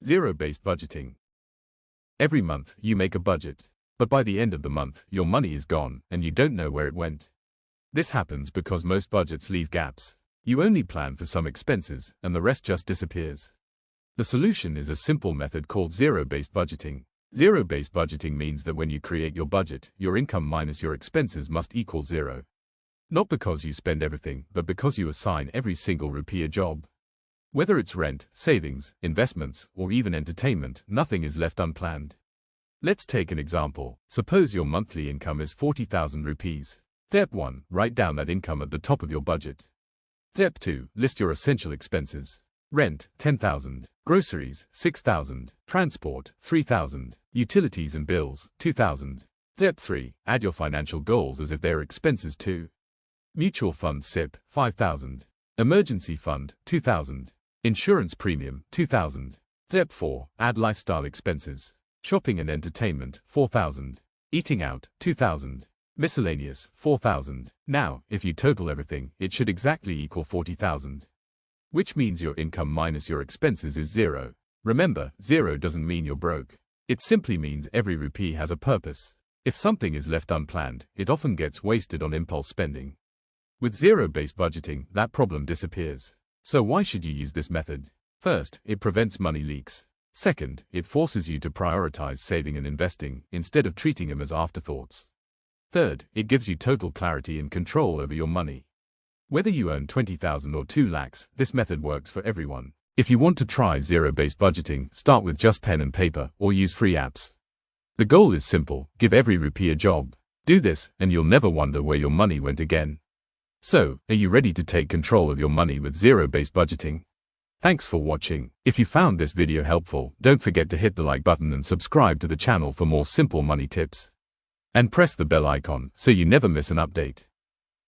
Zero-based budgeting. Every month, you make a budget. But by the end of the month, your money is gone, and you don't know where it went. This happens because most budgets leave gaps. You only plan for some expenses, and the rest just disappears. The solution is a simple method called zero-based budgeting. Zero-based budgeting means that when you create your budget, your income minus your expenses must equal zero. Not because you spend everything, but because you assign every single rupee a job. Whether it's rent, savings, investments, or even entertainment, nothing is left unplanned. Let's take an example. Suppose your monthly income is 40,000 rupees. Step 1. Write down that income at the top of your budget. Step 2. List your essential expenses. Rent, 10,000. Groceries, 6,000. Transport, 3,000. Utilities and bills, 2,000. Step 3. Add your financial goals as if they're expenses too. Mutual fund SIP, 5,000. Emergency fund, 2,000. Insurance premium, 2,000. Step 4. Add lifestyle expenses. Shopping and entertainment, 4,000. Eating out, 2,000. Miscellaneous, 4,000. Now, if you total everything, it should exactly equal 40,000. Which means your income minus your expenses is zero. Remember, zero doesn't mean you're broke. It simply means every rupee has a purpose. If something is left unplanned, it often gets wasted on impulse spending. With zero-based budgeting, that problem disappears. So why should you use this method? First, it prevents money leaks. Second, it forces you to prioritize saving and investing, instead of treating them as afterthoughts. Third, it gives you total clarity and control over your money. Whether you earn 20,000 or 2 lakhs, this method works for everyone. If you want to try zero-based budgeting, start with just pen and paper, or use free apps. The goal is simple: give every rupee a job. Do this, and you'll never wonder where your money went again. So, are you ready to take control of your money with zero-based budgeting? Thanks for watching. If you found this video helpful, don't forget to hit the like button and subscribe to the channel for more simple money tips. And press the bell icon so you never miss an update.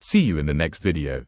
See you in the next video.